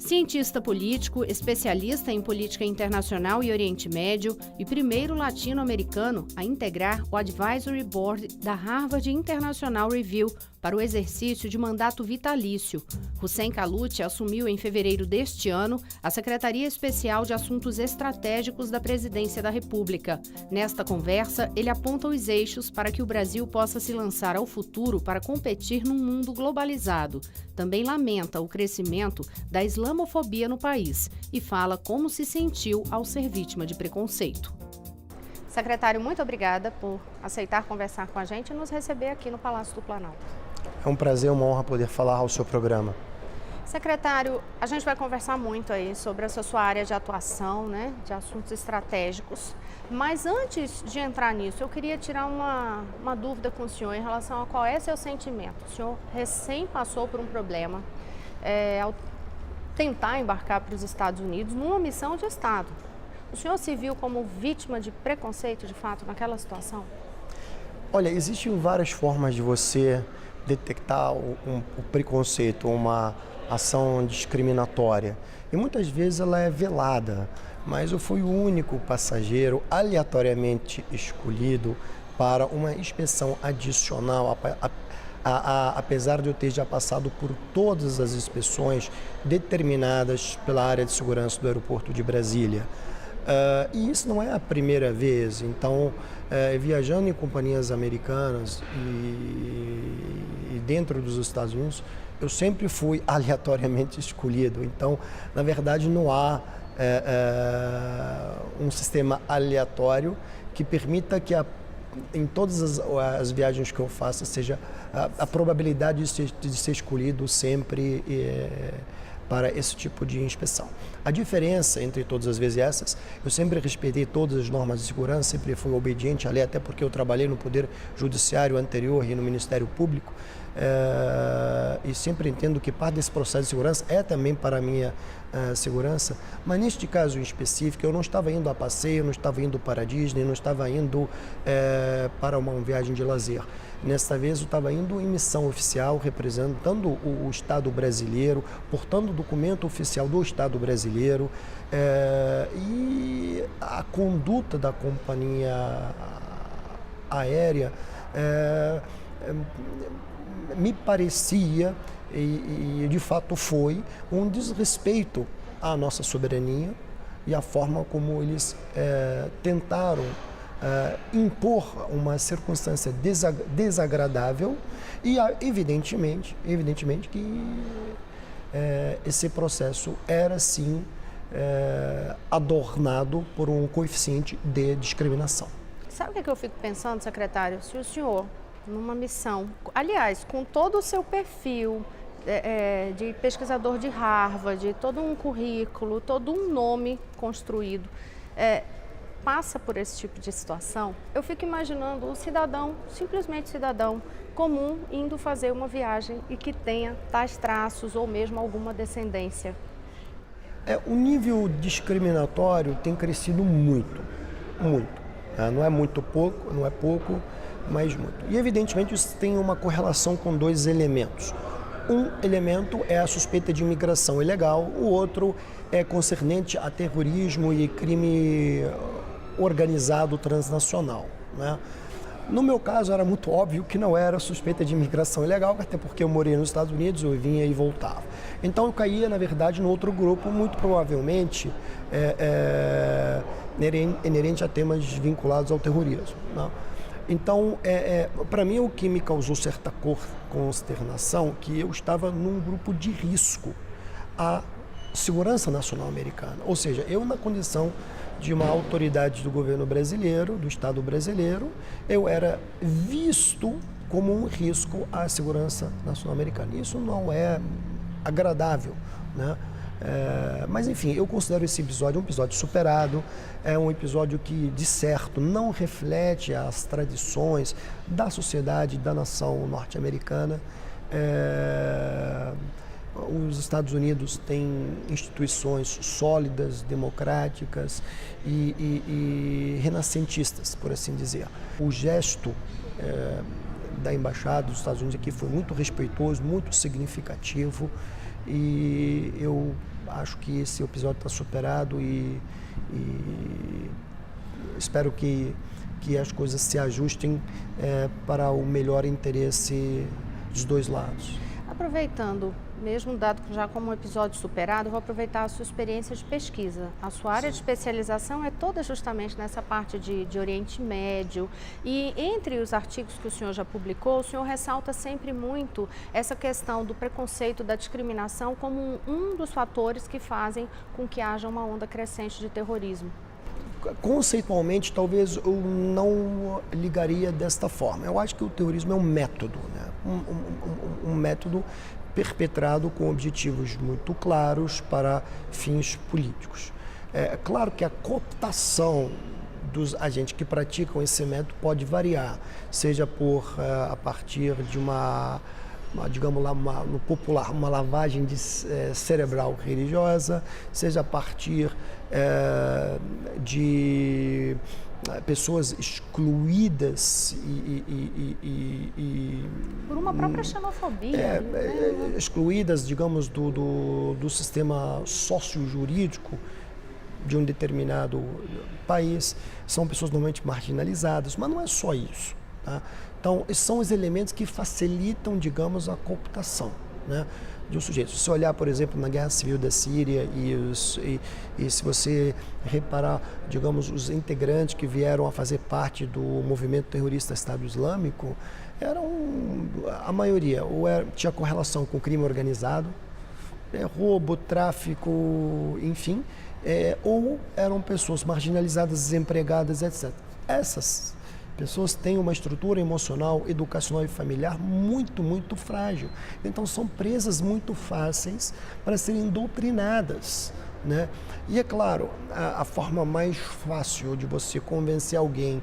Cientista político, especialista em política internacional e Oriente Médio e primeiro latino-americano a integrar o Advisory Board da Harvard International Review para o exercício de mandato vitalício. Hussein Khallout assumiu em fevereiro deste ano a Secretaria Especial de Assuntos Estratégicos da Presidência da República. Nesta conversa, ele aponta os eixos para que o Brasil possa se lançar ao futuro para competir num mundo globalizado. Também lamenta o crescimento da islamofobia no país e fala como se sentiu ao ser vítima de preconceito. Secretário, muito obrigada por aceitar conversar com a gente e nos receber aqui no Palácio do Planalto. É um prazer, uma honra poder falar ao seu programa. Secretário, a gente vai conversar muito aí sobre essa sua área de atuação, né, de assuntos estratégicos. Mas antes de entrar nisso, eu queria tirar uma dúvida com o senhor em relação a qual é seu sentimento. O senhor recém passou por um problema ao tentar embarcar para os Estados Unidos numa missão de Estado. O senhor se viu como vítima de preconceito, de fato, naquela situação? Olha, existem várias formas de você detectar o preconceito, uma ação discriminatória. E muitas vezes ela é velada, mas eu fui o único passageiro aleatoriamente escolhido para uma inspeção adicional, apesar de eu ter já passado por todas as inspeções determinadas pela área de segurança do aeroporto de Brasília. E isso não é a primeira vez, então viajando em companhias americanas e dentro dos Estados Unidos, eu sempre fui aleatoriamente escolhido, então na verdade não há um sistema aleatório que permita que em todas as viagens que eu faça seja a probabilidade de ser escolhido sempre para esse tipo de inspeção. A diferença entre todas as vezes essas, eu sempre respeitei todas as normas de segurança, sempre fui obediente à lei, até porque eu trabalhei no Poder Judiciário anterior e no Ministério Público, e sempre entendo que parte desse processo de segurança é também para a minha segurança, mas neste caso em específico eu não estava indo a passeio, não estava indo para a Disney, não estava indo para uma viagem de lazer. Nesta vez eu estava indo em missão oficial, representando o Estado brasileiro, portando o documento oficial do Estado brasileiro, e a conduta da companhia aérea me parecia, e de fato foi, um desrespeito à nossa soberania e à forma como eles tentaram impor uma circunstância desagradável e evidentemente que esse processo era sim adornado por um coeficiente de discriminação. Sabe o que eu fico pensando, secretário? Se o senhor, numa missão, aliás, com todo o seu perfil de pesquisador de Harvard, todo um currículo, todo um nome construído, passa por esse tipo de situação, eu fico imaginando o cidadão, simplesmente cidadão comum, indo fazer uma viagem e que tenha tais traços ou mesmo alguma descendência. O nível discriminatório tem crescido muito, muito. Não é muito pouco, não é pouco, mas muito. E evidentemente isso tem uma correlação com dois elementos. Um elemento é a suspeita de imigração ilegal, o outro é concernente a terrorismo e crime organizado transnacional, né? No meu caso era muito óbvio que não era suspeita de imigração ilegal, até porque eu morei nos Estados Unidos, eu vinha e voltava. Então eu caía, na verdade, no outro grupo, muito provavelmente inerente a temas vinculados ao terrorismo, né? Então, para mim, o que me causou certa consternação que eu estava num grupo de risco à segurança nacional americana. Ou seja, eu na condição de uma autoridade do governo brasileiro, do Estado brasileiro, eu era visto como um risco à segurança nacional americana. Isso não é agradável, né? Mas enfim, eu considero esse episódio um episódio superado, é um episódio que de certo não reflete as tradições da sociedade, da nação norte-americana. os Estados Unidos têm instituições sólidas, democráticas e renascentistas, por assim dizer. O gesto da Embaixada dos Estados Unidos aqui foi muito respeitoso, muito significativo, e eu acho que esse episódio está superado e espero que as coisas se ajustem para o melhor interesse dos dois lados. Aproveitando, mesmo dado já como um episódio superado, vou aproveitar a sua experiência de pesquisa. A sua área de especialização é toda justamente nessa parte de Oriente Médio, e entre os artigos que o senhor já publicou, o senhor ressalta sempre muito essa questão do preconceito, da discriminação como um dos fatores que fazem com que haja uma onda crescente de terrorismo. Conceitualmente, talvez eu não ligaria desta forma. Eu acho que o terrorismo é um método, né? Um método perpetrado com objetivos muito claros para fins políticos. É claro que a cooptação dos agentes que praticam esse método pode variar, seja a partir de digamos lá, no popular, uma lavagem cerebral religiosa, seja a partir de pessoas excluídas por uma própria xenofobia. Excluídas, digamos, do sistema socio-jurídico de um determinado país, são pessoas normalmente marginalizadas, mas não é só isso, tá? Então, esses são os elementos que facilitam, digamos, a cooptação, né, de um sujeito. Se você olhar, por exemplo, na Guerra Civil da Síria e se você reparar, digamos, os integrantes que vieram a fazer parte do movimento terrorista Estado Islâmico, a maioria, tinha correlação com crime organizado, roubo, tráfico, enfim, ou eram pessoas marginalizadas, desempregadas, etc. Essas pessoas têm uma estrutura emocional, educacional e familiar muito, muito frágil. Então, são presas muito fáceis para serem doutrinadas, né? E, é claro, a forma mais fácil de você convencer alguém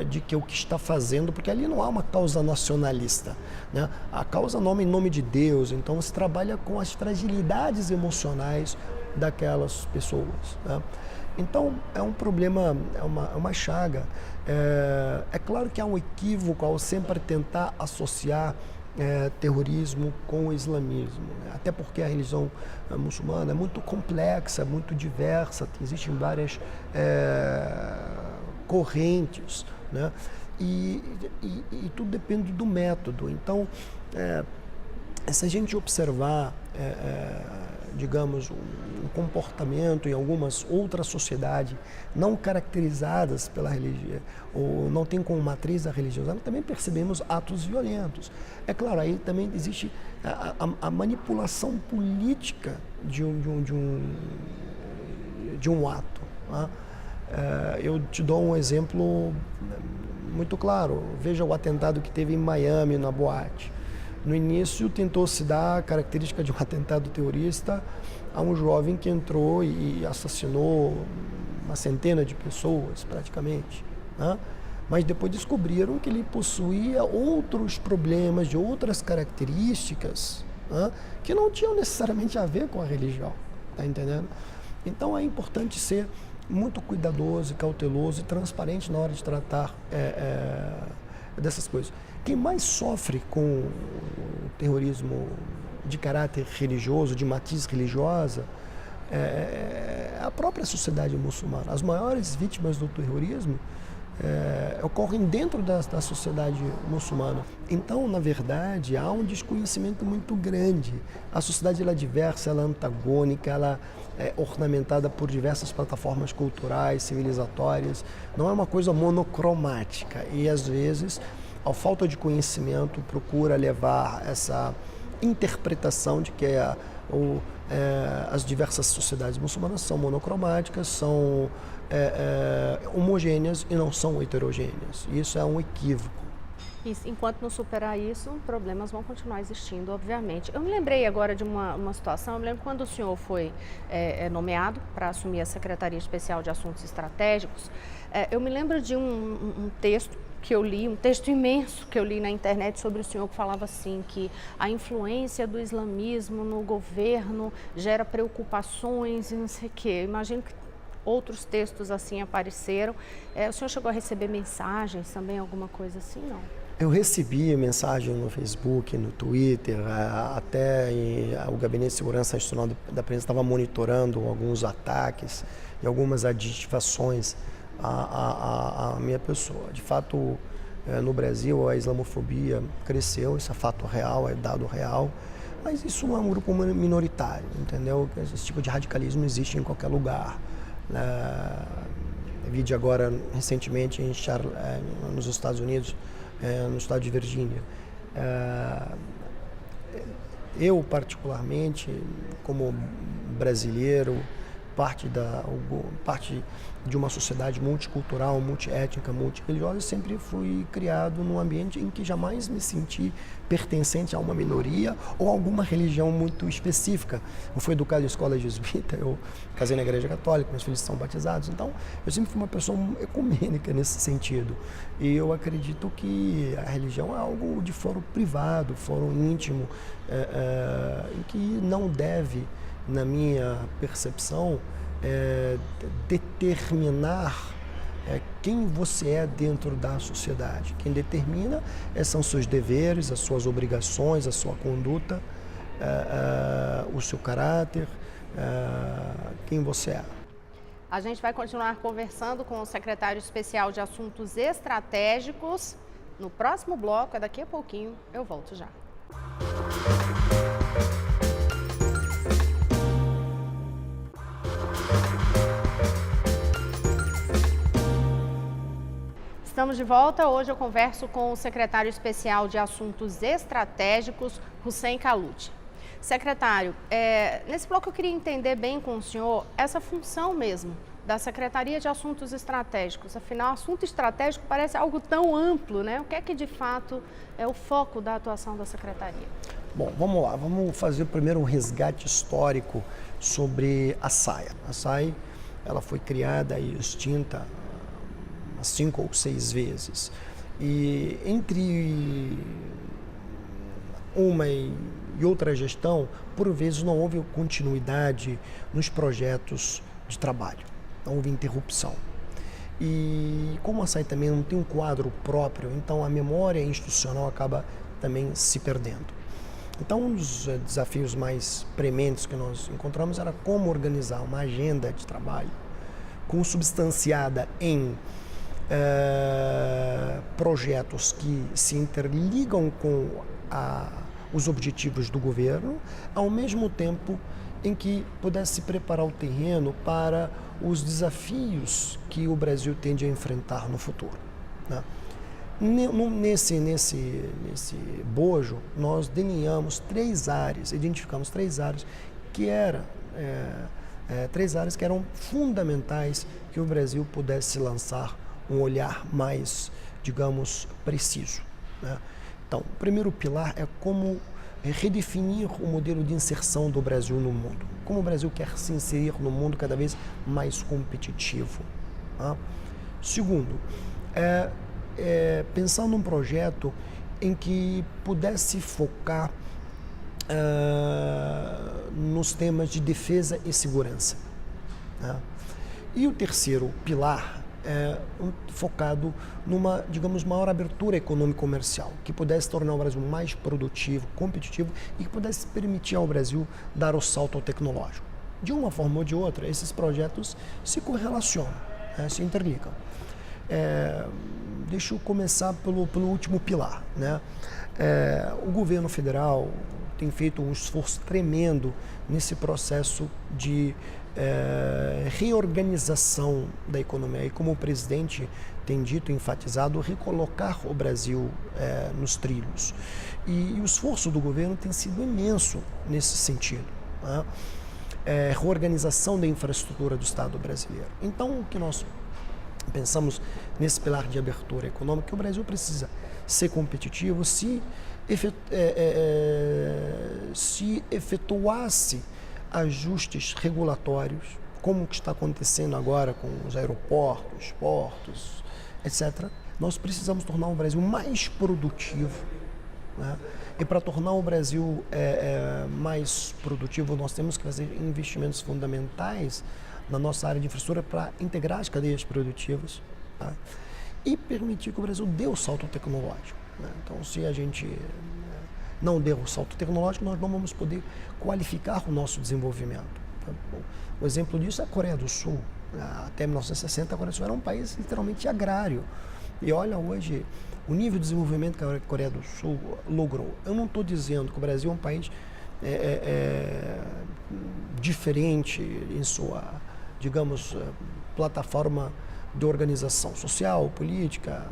de que o que está fazendo, porque ali não há uma causa nacionalista, né? A causa em nome de Deus, então você trabalha com as fragilidades emocionais daquelas pessoas, né? Então, é um problema, é uma chaga. É claro que há um equívoco ao sempre tentar associar terrorismo com o islamismo, né? Até porque a religião muçulmana é muito complexa, muito diversa, existem várias correntes, né? E tudo depende do método. Então, se a gente observar, digamos, um comportamento em algumas outras sociedades não caracterizadas pela religião, ou não tem como matriz a religiosidade, também percebemos atos violentos. É claro, aí também existe a manipulação política de um ato, né? Eu te dou um exemplo muito claro. Veja o atentado que teve em Miami, na boate. No início, tentou se dar a característica de um atentado terrorista a um jovem que entrou e assassinou uma centena de pessoas, praticamente, né? Mas depois descobriram que ele possuía outros problemas, de outras características, né, que não tinham necessariamente a ver com a religião, tá entendendo? Então, é importante ser muito cuidadoso, cauteloso e transparente na hora de tratar dessas coisas. Quem mais sofre com o terrorismo de caráter religioso, de matiz religiosa, é a própria sociedade muçulmana. As maiores vítimas do terrorismo ocorrem dentro da sociedade muçulmana. Então, na verdade, há um desconhecimento muito grande. A sociedade ela é diversa, ela é antagônica, ela é ornamentada por diversas plataformas culturais, civilizatórias. Não é uma coisa monocromática e, às vezes, a falta de conhecimento procura levar essa interpretação de que as diversas sociedades muçulmanas são monocromáticas, são homogêneas e não são heterogêneas. Isso é um equívoco. E enquanto não superar isso, problemas vão continuar existindo, obviamente. Eu me lembrei agora de uma situação, eu me lembro quando o senhor foi nomeado para assumir a Secretaria Especial de Assuntos Estratégicos, eu me lembro de um texto que eu li, um texto imenso que eu li na internet sobre o senhor, que falava assim, que a influência do islamismo no governo gera preocupações e não sei o quê. Imagino que outros textos assim apareceram. O senhor chegou a receber mensagens também, alguma coisa assim, não? Eu recebi mensagem no Facebook, no Twitter, até o Gabinete de Segurança Nacional da Presidência estava monitorando alguns ataques e algumas adjetivações à minha pessoa. De fato, no Brasil a islamofobia cresceu, isso é fato real, é dado real, mas isso é um grupo minoritário, entendeu? Esse tipo de radicalismo existe em qualquer lugar. Vi agora, recentemente, nos Estados Unidos, no estado de Virgínia. Eu, particularmente, como brasileiro, parte de uma sociedade multicultural, multiétnica, multirreligiosa, sempre fui criado num ambiente em que jamais me senti pertencente a uma minoria ou a alguma religião muito específica. Eu fui educado em escola jesuíta, eu casei na igreja católica, meus filhos são batizados, então eu sempre fui uma pessoa ecumênica nesse sentido. E eu acredito que a religião é algo de foro privado, foro íntimo, em que não deve, na minha percepção, determinar quem você é dentro da sociedade. Quem determina são seus deveres, as suas obrigações, a sua conduta, o seu caráter, quem você é. A gente vai continuar conversando com o secretário especial de Assuntos Estratégicos no próximo bloco, daqui a pouquinho eu volto já. Estamos de volta. Hoje eu converso com o secretário especial de Assuntos Estratégicos, Hussein Khallout. Secretário, nesse bloco eu queria entender bem com o senhor essa função mesmo da Secretaria de Assuntos Estratégicos. Afinal, assunto estratégico parece algo tão amplo, né? O que é que de fato é o foco da atuação da Secretaria? Bom, vamos lá. Vamos fazer primeiro um resgate histórico sobre a SAI. A SAI, ela foi criada e extinta 5 ou 6 vezes. E entre uma e outra gestão, por vezes não houve continuidade nos projetos de trabalho, não houve interrupção. E como a SAI também não tem um quadro próprio, então a memória institucional acaba também se perdendo. Então, um dos desafios mais prementes que nós encontramos era como organizar uma agenda de trabalho consubstanciada em projetos que se interligam com os objetivos do governo, ao mesmo tempo em que pudesse preparar o terreno para os desafios que o Brasil tende a enfrentar no futuro, né? Nesse bojo, nós identificamos três áreas que eram fundamentais que o Brasil pudesse lançar um olhar mais, digamos, preciso, né? Então, o primeiro pilar é como redefinir o modelo de inserção do Brasil no mundo. Como o Brasil quer se inserir no mundo cada vez mais competitivo, né? Segundo, pensar num projeto em que pudesse focar nos temas de defesa e segurança, né? E o terceiro pilar focado numa, digamos, maior abertura econômico-comercial, que pudesse tornar o Brasil mais produtivo, competitivo e que pudesse permitir ao Brasil dar o salto ao tecnológico. De uma forma ou de outra, esses projetos se correlacionam, né, se interligam. Deixa eu começar pelo último pilar, né? O governo federal tem feito um esforço tremendo nesse processo de reorganização da economia e, como o presidente tem dito, enfatizado, recolocar o Brasil nos trilhos. E o esforço do governo tem sido imenso nesse sentido, né? Reorganização da infraestrutura do Estado brasileiro. Então, o que nós pensamos nesse pilar de abertura econômica, que o Brasil precisa ser competitivo se efetuasse ajustes regulatórios, como que está acontecendo agora com os aeroportos, portos, etc., nós precisamos tornar o Brasil mais produtivo, né? E para tornar o Brasil mais produtivo, nós temos que fazer investimentos fundamentais na nossa área de infraestrutura para integrar as cadeias produtivas, tá? E permitir que o Brasil dê o salto tecnológico, né? Então, se a gente não der o salto tecnológico, nós não vamos poder qualificar o nosso desenvolvimento. O exemplo disso é a Coreia do Sul. Até 1960, a Coreia do Sul era um país literalmente agrário. E olha hoje o nível de desenvolvimento que a Coreia do Sul logrou. Eu não estou dizendo que o Brasil é um país diferente em sua, digamos, plataforma de organização social, política,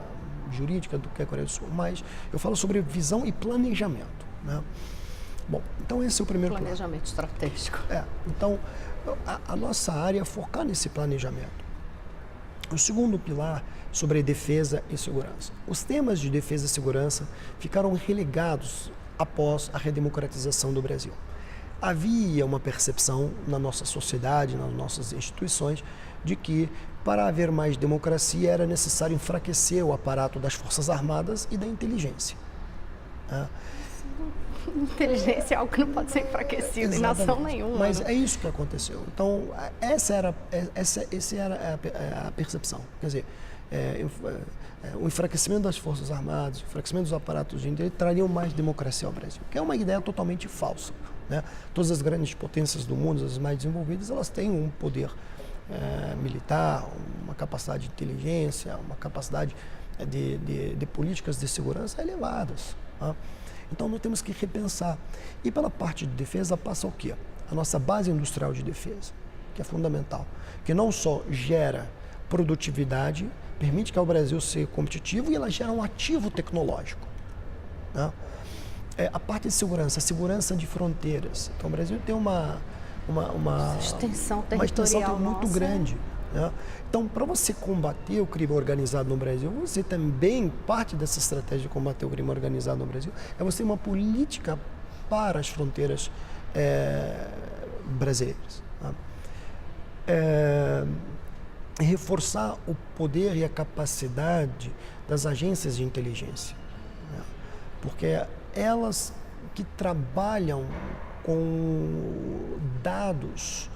jurídica do que a Coreia do Sul, mas eu falo sobre visão e planejamento, né? Bom, então esse é o primeiro planejamento estratégico. Então, a nossa área é focar nesse planejamento. O segundo pilar sobre defesa e segurança. Os temas de defesa e segurança ficaram relegados após a redemocratização do Brasil. Havia uma percepção na nossa sociedade, nas nossas instituições, de que para haver mais democracia era necessário enfraquecer o aparato das Forças Armadas e da inteligência. Inteligência é algo que não pode ser enfraquecido em nação nenhuma. Mas é isso que aconteceu. Então, essa era a percepção. Quer dizer, o enfraquecimento das Forças Armadas, o enfraquecimento dos aparatos de inteligência trariam mais democracia ao Brasil, que é uma ideia totalmente falsa, né? Todas as grandes potências do mundo, as mais desenvolvidas, elas têm um poder militar, uma capacidade de inteligência, uma capacidade de políticas de segurança elevadas, tá? Então, nós temos que repensar. E pela parte de defesa passa o quê? A nossa base industrial de defesa, que é fundamental, que não só gera produtividade, permite que o Brasil seja competitivo e ela gera um ativo tecnológico, né? A parte de segurança, a segurança de fronteiras. Então, o Brasil tem uma extensão territorial muito grande, né? Então, para você combater o crime organizado no Brasil, você também, parte dessa estratégia de combater o crime organizado no Brasil, é você ter uma política para as fronteiras brasileiras, né? Reforçar o poder e a capacidade das agências de inteligência, né? Porque elas que trabalham com dados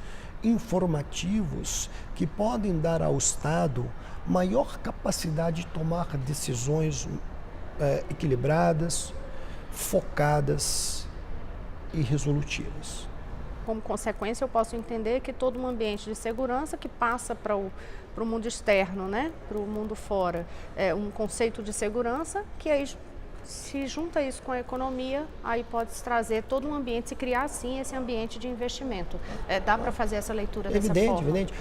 informativos que podem dar ao Estado maior capacidade de tomar decisões equilibradas, focadas e resolutivas. Como consequência, eu posso entender que todo um ambiente de segurança que passa para o mundo externo, né? Para o mundo fora, um conceito de segurança que aí se junta isso com a economia, aí pode-se trazer todo um ambiente, se criar sim esse ambiente de investimento. Dá para fazer essa leitura dessa forma? Evidente.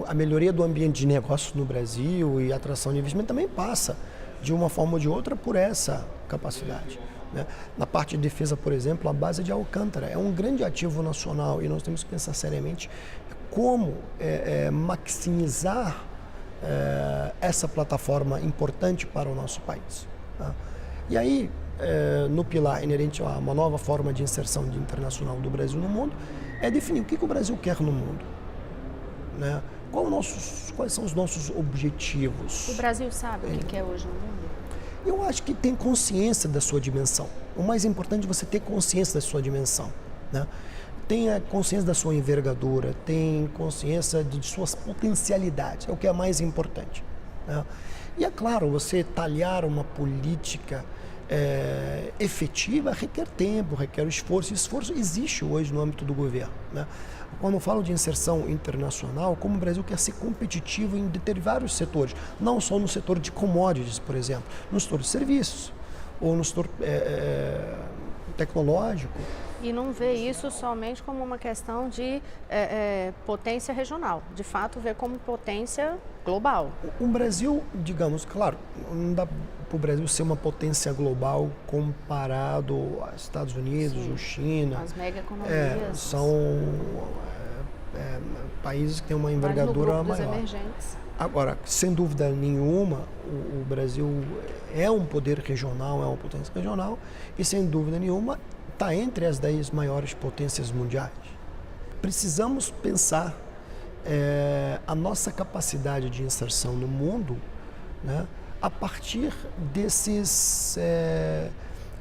A melhoria do ambiente de negócios no Brasil e a atração de investimento também passa, de uma forma ou de outra, por essa capacidade, né? Na parte de defesa, por exemplo, a base de Alcântara é um grande ativo nacional e nós temos que pensar seriamente como maximizar essa plataforma importante para o nosso país, tá? E aí, no pilar inerente a uma nova forma de inserção internacional do Brasil no mundo, é definir o que o Brasil quer no mundo, né? Quais são os nossos objetivos? O Brasil sabe o que quer hoje no mundo? Eu acho que tem consciência da sua dimensão. O mais importante é você ter consciência da sua dimensão, né? Tenha consciência da sua envergadura, tenha consciência de suas potencialidades, é o que é mais importante, né? E é claro, você talhar uma política efetiva requer tempo, requer esforço. Esse esforço existe hoje no âmbito do governo, né? Quando eu falo de inserção internacional, como o Brasil quer ser competitivo em vários setores, não só no setor de commodities, por exemplo, no setor de serviços ou no setor tecnológico. E não vê isso somente como uma questão de potência regional, de fato vê como potência global. O Brasil, digamos, claro, não dá para o Brasil ser uma potência global comparado aos Estados Unidos, ou China. As mega-economias. São países que têm uma envergadura maior. Emergentes. Agora, sem dúvida nenhuma, o Brasil é um poder regional, é uma potência regional e, sem dúvida nenhuma, está entre as 10 maiores potências mundiais. Precisamos pensar a nossa capacidade de inserção no mundo, né, a partir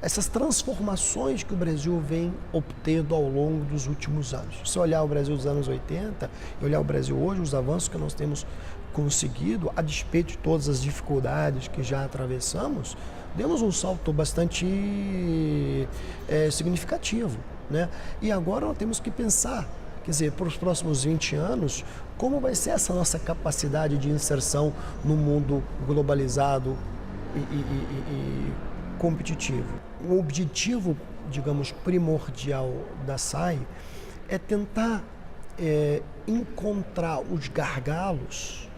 essas transformações que o Brasil vem obtendo ao longo dos últimos anos. Se olhar o Brasil dos anos 80 e olhar o Brasil hoje, os avanços que nós temos conseguido, a despeito de todas as dificuldades que já atravessamos, demos um salto bastante significativo, né? E agora nós temos que pensar, quer dizer, para os próximos 20 anos, como vai ser essa nossa capacidade de inserção no mundo globalizado e competitivo. O objetivo, digamos, primordial da SAI é tentar encontrar os gargalos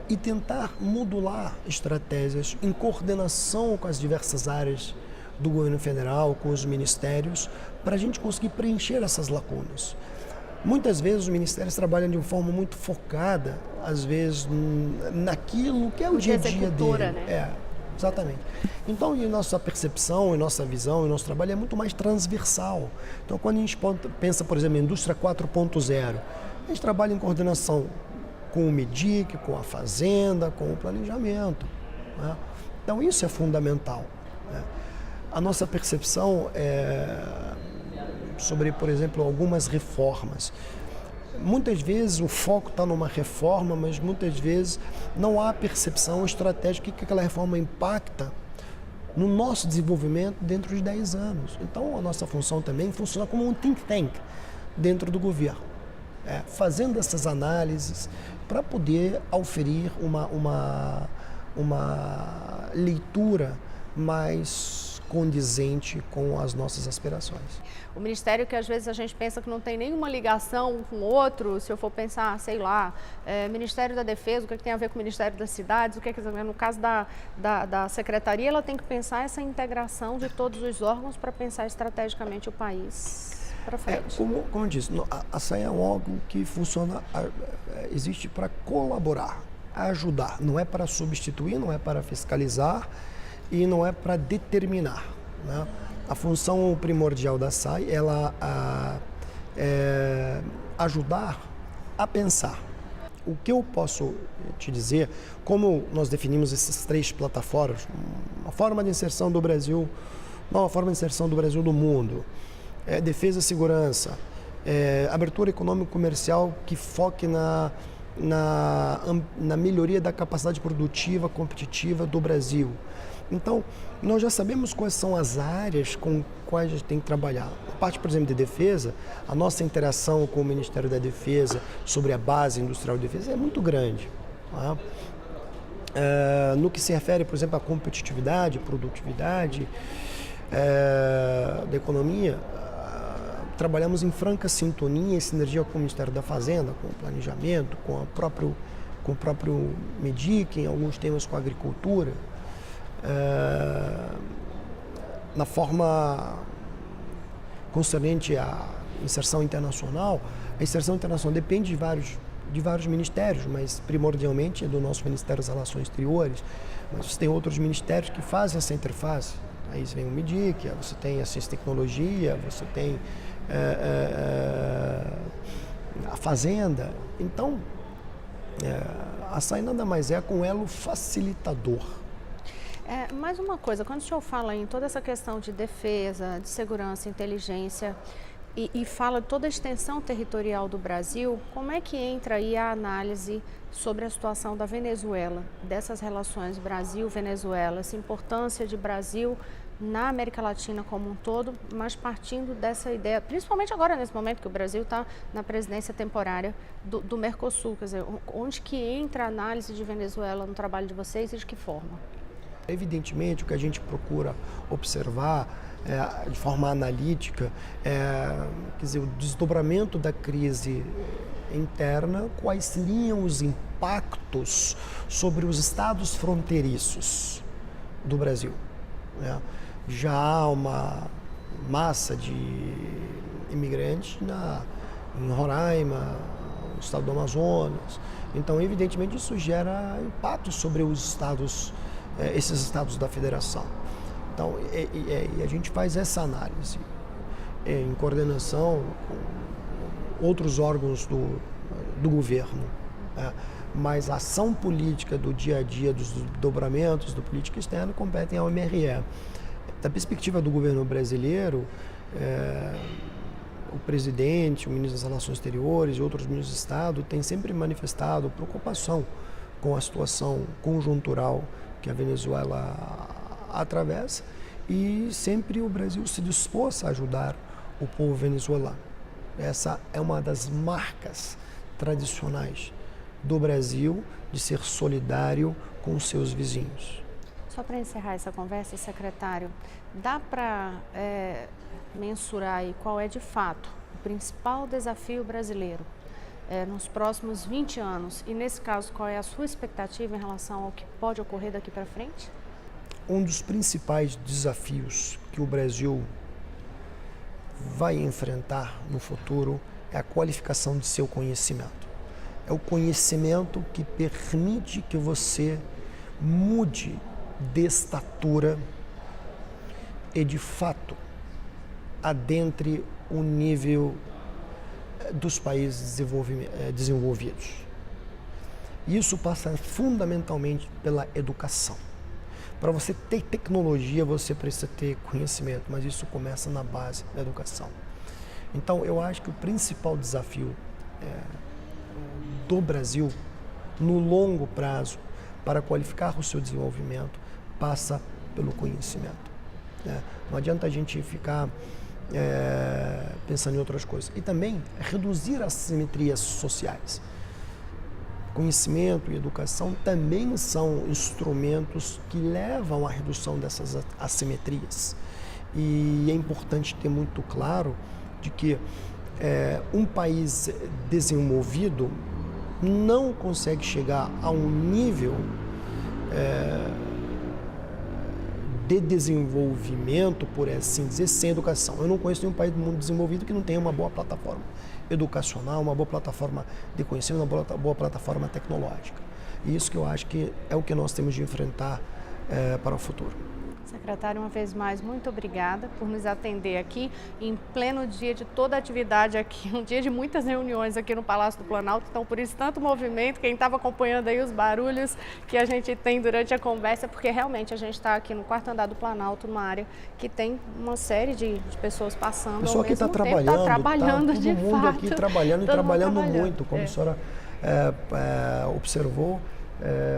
e tentar modular estratégias em coordenação com as diversas áreas do governo federal, com os ministérios, para a gente conseguir preencher essas lacunas. Muitas vezes os ministérios trabalham de uma forma muito focada, às vezes naquilo que é o dia a dia dele. Né? Exatamente. Então, nossa percepção, nossa visão, nosso trabalho é muito mais transversal. Então, quando a gente pensa, por exemplo, em indústria 4.0, a gente trabalha em coordenação com o MEDIC, com a Fazenda, com o planejamento, né? Então, isso é fundamental, né? A nossa percepção sobre, por exemplo, algumas reformas. Muitas vezes o foco está numa reforma, mas muitas vezes não há percepção estratégica que aquela reforma impacta no nosso desenvolvimento dentro de 10 anos. Então, a nossa função também funciona como um think tank dentro do governo, fazendo essas análises para poder oferir uma leitura mais condizente com as nossas aspirações. O Ministério que às vezes a gente pensa que não tem nenhuma ligação um com o outro, se eu for pensar, sei lá, Ministério da Defesa, o que tem a ver com o Ministério das Cidades, o que no caso da Secretaria, ela tem que pensar essa integração de todos os órgãos para pensar estrategicamente o país para frente. Como eu disse, a SAI é um órgão que funciona, existe para colaborar, ajudar, não é para substituir, não é para fiscalizar, e não é para determinar, né? A função primordial da SAI é ajudar a pensar. O que eu posso te dizer, como nós definimos essas 3 plataformas, uma forma de inserção do Brasil, nova forma de inserção do Brasil no mundo, defesa e segurança, abertura econômico-comercial que foque na melhoria da capacidade produtiva, competitiva do Brasil. Então, nós já sabemos quais são as áreas com quais a gente tem que trabalhar. A parte, por exemplo, de defesa, a nossa interação com o Ministério da Defesa sobre a base industrial de defesa é muito grande, tá? No que se refere, por exemplo, à competitividade, produtividade da economia, trabalhamos em franca sintonia e sinergia com o Ministério da Fazenda, com o planejamento, com o próprio MEDIC, em alguns temas com a agricultura. Na forma concernente à inserção internacional, a inserção internacional depende de vários ministérios, mas primordialmente é do nosso Ministério das Relações Exteriores, mas você tem outros ministérios que fazem essa interface. Aí vem o MEDIC, você tem a ciência e tecnologia, você tem a Fazenda. Então, a SAI nada mais é com elo facilitador. Mais uma coisa, quando o senhor fala em toda essa questão de defesa, de segurança, inteligência e fala de toda a extensão territorial do Brasil, como é que entra aí a análise sobre a situação da Venezuela, dessas relações Brasil-Venezuela, essa importância de Brasil na América Latina como um todo, mas partindo dessa ideia, principalmente agora nesse momento que o Brasil está na presidência temporária do Mercosul, quer dizer, onde que entra a análise de Venezuela no trabalho de vocês e de que forma? Evidentemente, o que a gente procura observar de forma analítica quer dizer, o desdobramento da crise interna, quais seriam os impactos sobre os estados fronteiriços do Brasil, né? Já há uma massa de imigrantes em Roraima, no estado do Amazonas. Então, evidentemente, isso gera impactos sobre os estados, esses estados da federação. Então, a gente faz essa análise em coordenação com outros órgãos do governo. Mas a ação política do dia a dia, dos dobramentos do política externa, competem ao MRE. Da perspectiva do governo brasileiro, o presidente, o ministro das Relações Exteriores e outros ministros de Estado têm sempre manifestado preocupação com a situação conjuntural que a Venezuela atravessa, e sempre o Brasil se dispôs a ajudar o povo venezuelano. Essa é uma das marcas tradicionais do Brasil, de ser solidário com os seus vizinhos. Só para encerrar essa conversa, secretário, dá para mensurar aí qual é de fato o principal desafio brasileiro nos próximos 20 anos? E nesse caso, qual é a sua expectativa em relação ao que pode ocorrer daqui para frente? Um dos principais desafios que o Brasil vai enfrentar no futuro é a qualificação de seu conhecimento. É o conhecimento que permite que você mude de estatura e, de fato, adentre o nível dos países desenvolvidos. Isso passa fundamentalmente pela educação. Para você ter tecnologia, você precisa ter conhecimento, mas isso começa na base da educação. Então, eu acho que o principal desafio do Brasil, no longo prazo, para qualificar o seu desenvolvimento, passa pelo conhecimento. Não adianta a gente ficar pensando em outras coisas. E também reduzir as assimetrias sociais. Conhecimento e educação também são instrumentos que levam à redução dessas assimetrias. E é importante ter muito claro de que um país desenvolvido não consegue chegar a um nível de desenvolvimento, por assim dizer, sem educação. Eu não conheço nenhum país do mundo desenvolvido que não tenha uma boa plataforma educacional, uma boa plataforma de conhecimento, uma boa plataforma tecnológica. E isso que eu acho que é o que nós temos de enfrentar para o futuro. Secretário, uma vez mais, muito obrigada por nos atender aqui em pleno dia de toda a atividade aqui, um dia de muitas reuniões aqui no Palácio do Planalto, então por isso tanto movimento, quem estava acompanhando aí os barulhos que a gente tem durante a conversa, porque realmente a gente está aqui no 4º andar do Planalto, numa área que tem uma série de pessoas passando. O pessoal aqui está trabalhando, todo mundo aqui trabalhando e trabalhando muito, como a senhora observou.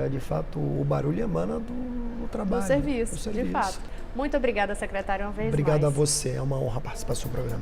De fato, o barulho emana do trabalho. Do serviço, de fato. Muito obrigada, secretário, uma vez mais. Obrigado a você, é uma honra participar do seu programa.